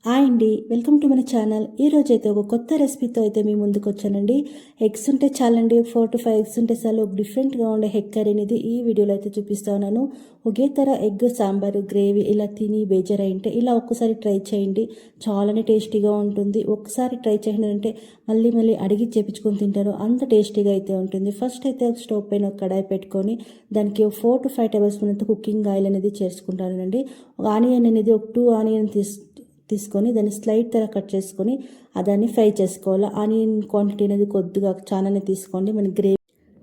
Hi అండి, welcome to మన channel. ఈరోజు అయితే ఒక కొత్త రెసిపీతో అయితే మీ ముందుకు వచ్చానండి. ఎగ్స్ ఉంటే చాలండి, 4 to 5 ఎగ్స్ ఉంటే చాలు. ఒక డిఫరెంట్గా ఉండే ఎగ్ కర్రీ అనేది ఈ వీడియోలో అయితే చూపిస్తా ఉన్నాను. ఒకే తర ఎగ్ సాంబారు గ్రేవీ ఇలా తిని బేజారైంటే ఇలా ఒక్కసారి ట్రై చేయండి. చాలానే టేస్టీగా ఉంటుంది. ఒక్కసారి ట్రై చేయండి మళ్ళీ మళ్ళీ అడిగి చేపించుకొని తింటారు, అంత టేస్టీగా అయితే ఉంటుంది. ఫస్ట్ అయితే స్టవ్ పైన ఒక కడాయి పెట్టుకొని దానికి 4 to 5 టేబుల్ స్పూన్ అంత కుకింగ్ ఆయిల్ అనేది చేసుకుంటానండి. ఒక ఆనియన్ అనేది ఒక 2 ఆనియన్ తీసుకొని దాన్ని స్లైడ్ తర కట్ చేసుకొని దాన్ని ఫ్రై చేసుకోవాలి. ఆనియన్ క్వాంటిటీ అనేది కొద్దిగా చాలానే తీసుకోండి. మన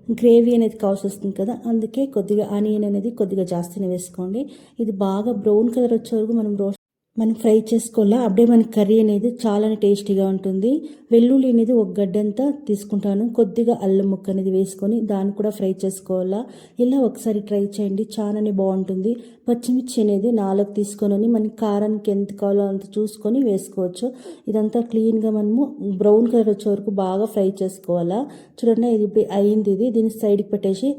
గ్రేవీ అనేది కావాల్సి వస్తుంది కదా, అందుకే కొద్దిగా ఆనియన్ అనేది కొద్దిగా జాస్తినే వేసుకోండి. ఇది బాగా బ్రౌన్ కలర్ వచ్చే వరకు మనం ఫ్రై చేసుకోవాలా. అప్పుడే మన కర్రీ అనేది చాలా టేస్టీగా ఉంటుంది. వెల్లుల్లి అనేది ఒక గడ్డంతా తీసుకుంటాను. కొద్దిగా అల్లం ముక్క అనేది వేసుకొని దాన్ని కూడా ఫ్రై చేసుకోవాలా. ఇలా ఒకసారి ట్రై చేయండి, చాలానే బాగుంటుంది. పచ్చిమిర్చి అనేది 4 తీసుకొని మనకి కారానికి ఎంత కావాలో అంత చూసుకొని వేసుకోవచ్చు. ఇదంతా క్లీన్గా మనము బ్రౌన్ కలర్ వచ్చే వరకు బాగా ఫ్రై చేసుకోవాలా. చూడండి, ఇది ఇప్పుడు అయింది. దీన్ని సైడ్కి పెట్టేసి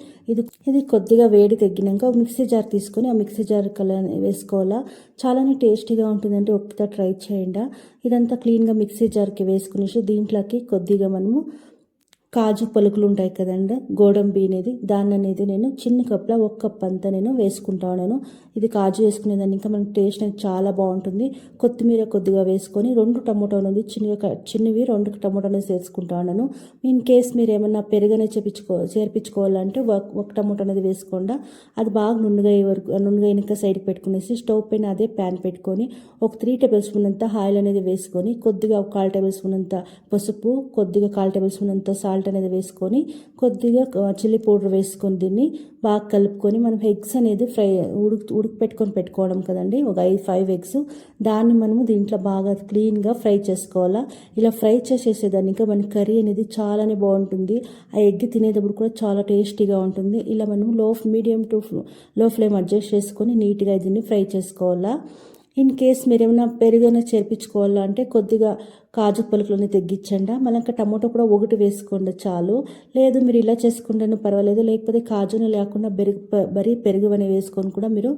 ఇది కొద్దిగా వేడి తగ్గినాక మిక్సీ జార్ తీసుకొని ఆ మిక్సీ జార్ కలర్ వేసుకోవాలా. చాలానే టేస్టీగా ఉంటుందంటే ఒకసారి ట్రై చేయండి. ఇదంతా క్లీన్గా మిక్సీ జార్కి వేసుకునేసి దీంట్లోకి కొద్దిగా మనము కాజు పలుకులు ఉంటాయి కదండి, గోడంబి అనేది, దాన్ని అనేది నేను చిన్న కప్లో 1 కప్ అంతా నేను వేసుకుంటాను. ఇది కాజు వేసుకునేదాన్ని ఇంకా మనకి టేస్ట్ అనేది చాలా బాగుంటుంది. కొత్తిమీర కొద్దిగా వేసుకొని 2 టమోటాలు అనేది చిన్నవి 2 టమోటాలు వేసుకుంటాను. ఇన్ కేస్ మీరు ఏమన్నా పెరుగనే చేర్పించుకోవాలంటే 1 టమోటా అనేది వేసుకోండి. అది బాగా నున్నగా ఇంకా సైడ్కి పెట్టుకునేసి స్టవ్ పైన అదే ప్యాన్ పెట్టుకొని ఒక 3 టేబుల్ స్పూన్ అంతా ఆయిల్ అనేది వేసుకొని కొద్దిగా ఒక 1/4 టేబుల్ స్పూన్ అంత పసుపు, కొద్దిగా 1/4 టేబుల్ స్పూన్ అంత సాల్ట్ అనేది వేసుకొని కొద్దిగా చిల్లీ పౌడర్ వేసుకొని దీన్ని బాగా కలుపుకొని మనం ఎగ్స్ అనేది పెట్టుకోవడం కదండి. ఒక 5 ఎగ్స్ దాన్ని మనము దీంట్లో బాగా క్లీన్గా ఫ్రై చేసుకోవాలా. ఇలా ఫ్రై చేసేదాన్ని ఇంకా మన కర్రీ అనేది చాలానే బాగుంటుంది. ఆ ఎగ్ తినేటప్పుడు కూడా చాలా టేస్టీగా ఉంటుంది. ఇలా మనం మీడియం టు లో ఫ్లేమ్ అడ్జస్ట్ చేసుకొని నీట్గా దీన్ని ఫ్రై చేసుకోవాలా. ఇన్ కేస్ మీరు ఏమైనా పెరుగైనా చేర్పించుకోవాలా అంటే కొద్దిగా కాజు పలుకులని తగ్గించండి. మళ్ళీ టమాటో కూడా 1 వేసుకోండి చాలు. లేదు మీరు ఇలా చేసుకుంటేనే పర్వాలేదు, లేకపోతే కాజుని లేకుండా పెరుగు అనేది వేసుకొని కూడా మీరు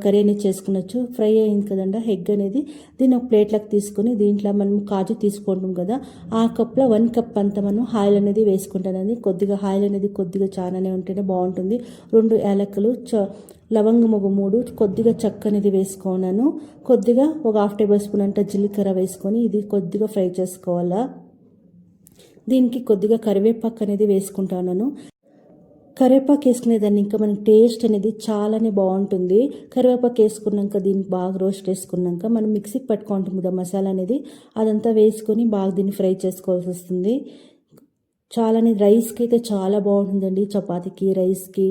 కర్రీ అనేది చేసుకునొచ్చు. ఫ్రై అయింది కదండి ఎగ్ అనేది, దీన్ని ఒక ప్లేట్లోకి తీసుకొని దీంట్లో మనం కాజు తీసుకుంటాం కదా, ఆ కప్లో 1 కప్ అంతా మనం ఆయిల్ అనేది వేసుకుంటానండి. కొద్దిగా ఆయిల్ అనేది కొద్దిగా చాలానే ఉంటేనే బాగుంటుంది. 2 యాలకులు, లవంగం ఒక 3, కొద్దిగా చెక్క అనేది వేసుకున్నాను. కొద్దిగా ఒక 1/2 టేబుల్ స్పూన్ అంత జీలకర్ర వేసుకొని ఇది కొద్దిగా ఫ్రై చేసుకోవాలా. దీనికి కొద్దిగా కరివేపాకు అనేది వేసుకుంటాను. కరివేపాకు వేసుకునేదాన్ని ఇంకా మనకి టేస్ట్ అనేది చాలానే బాగుంటుంది. కరివేపాకు వేసుకున్నాక దీన్ని బాగా రోస్ట్ చేసుకున్నాక మనం మిక్సీకి పట్టుకుంటాం కదా మసాలా అనేది, అదంతా వేసుకొని బాగా దీన్ని ఫ్రై చేసుకోవాల్సి వస్తుంది. చాలానే రైస్కి అయితే చాలా బాగుంటుందండి, చపాతీకి రైస్కి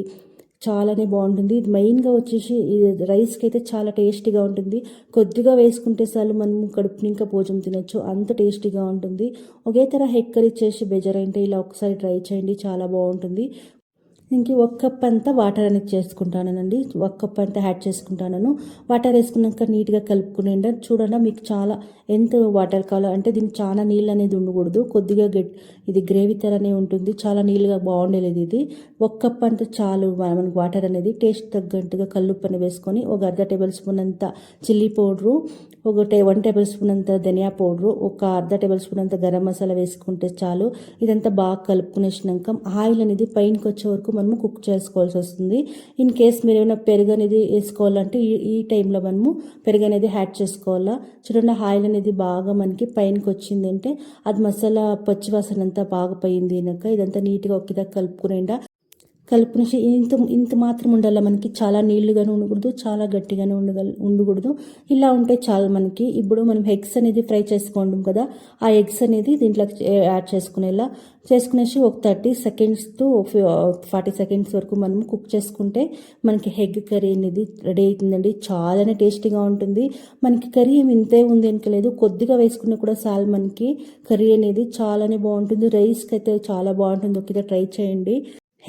చాలానే బాగుంటుంది. ఇది మెయిన్గా వచ్చేసి ఇది రైస్కి అయితే చాలా టేస్టీగా ఉంటుంది. కొద్దిగా వేసుకుంటే చాలు మనం కడుపు ఇంకా భోజనం తినొచ్చు, అంత టేస్టీగా ఉంటుంది. ఒకే తరహా ఎగ్ కర్రీ చేసి బెజరైంటే ఇలా ఒకసారి ట్రై చేయండి, చాలా బాగుంటుంది. ఇంక 1 కప్ అంతా వాటర్ అనేది చేసుకుంటానండి. 1 కప్ అంతా యాడ్ చేసుకుంటాను. వాటర్ వేసుకున్నాక నీట్గా కలుపుకునేండి. చూడండి మీకు చాలా ఎంత వాటర్ కావాలో, అంటే దీనికి చాలా నీళ్ళు అనేది ఉండకూడదు, కొద్దిగా ఇది గ్రేవీ తరనే ఉంటుంది, చాలా నీళ్ళుగా బాగుండేది. ఇది 1 కప్ అంతా చాలు మనకు వాటర్ అనేది. టేస్ట్ తగ్గట్టుగా కల్లుప్పు అని వేసుకొని ఒక 1/2 టేబుల్ స్పూన్ అంత చిల్లీ పౌడరు, 1 టేబుల్ స్పూన్ అంత ధనియా పౌడరు, ఒక 1/2 టేబుల్ స్పూన్ అంత గరం మసాలా వేసుకుంటే చాలు. ఇదంతా బాగా కలుపుకునేసినాక ఆయిల్ అనేది పైనకి వచ్చే వరకు మనము కుక్ చేసుకోవాల్సి వస్తుంది. ఇన్ కేస్ మీరు ఏమైనా పెరుగు అనేది వేసుకోవాలంటే ఈ టైంలో మనము పెరుగు అనేది యాడ్ చేసుకోవాలా. చూడండి, ఆయిల్ అనేది బాగా మనకి పైనకి వచ్చింది అంటే అది మసాలా పచ్చివాసన అంతా బాగా పోయింది. ఇదంతా నీట్గా ఒకేదా కలుపునేసి ఇంత మాత్రం ఉండాలి మనకి. చాలా నీళ్లుగానే ఉండకూడదు, చాలా గట్టిగానే ఉండకూడదు. ఇలా ఉంటే చాలా మనకి. ఇప్పుడు మనం ఎగ్స్ అనేది ఫ్రై చేసుకోండి కదా, ఆ ఎగ్స్ అనేది దీంట్లోకి యాడ్ చేసుకునేసి ఒక 30 సెకండ్స్ టు 40 సెకండ్స్ వరకు మనం కుక్ చేసుకుంటే మనకి ఎగ్ కర్రీ అనేది రెడీ అవుతుందండి. చాలానే టేస్టీగా ఉంటుంది. మనకి కర్రీ ఏమి ఇంతే ఉంది అనుకోలేదు, కొద్దిగా వేసుకున్నా కూడా చాలు మనకి కర్రీ అనేది చాలానే బాగుంటుంది. రైస్కి అయితే చాలా బాగుంటుంది, ఒకసారి ట్రై చేయండి.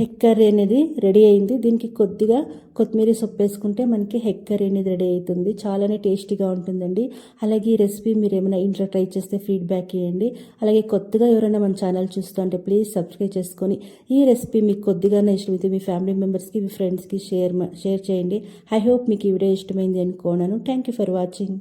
ఎగ్ కర్రీ అనేది రెడీ అయింది. దీనికి కొద్దిగా కొత్తిమీర సొప్పు వేసుకుంటే మనకి ఎగ్ కర్రీ అనేది రెడీ అవుతుంది. చాలానే టేస్టీగా ఉంటుందండి. అలాగే ఈ రెసిపీ మీరు ఏమైనా ఇంట్లో ట్రై చేస్తే ఫీడ్బ్యాక్ ఇవ్వండి. అలాగే కొత్తగా ఎవరైనా మన ఛానల్ చూస్తుంటే ప్లీజ్ సబ్స్క్రైబ్ చేసుకొని ఈ రెసిపీ మీకు కొద్దిగానే ఇష్టమైతే మీ ఫ్యామిలీ మెంబర్స్కి, మీ ఫ్రెండ్స్కి షేర్ చేయండి. ఐ హోప్ మీకు ఈ వీడియో ఇష్టమైంది అనుకోనాను. Thank you for watching.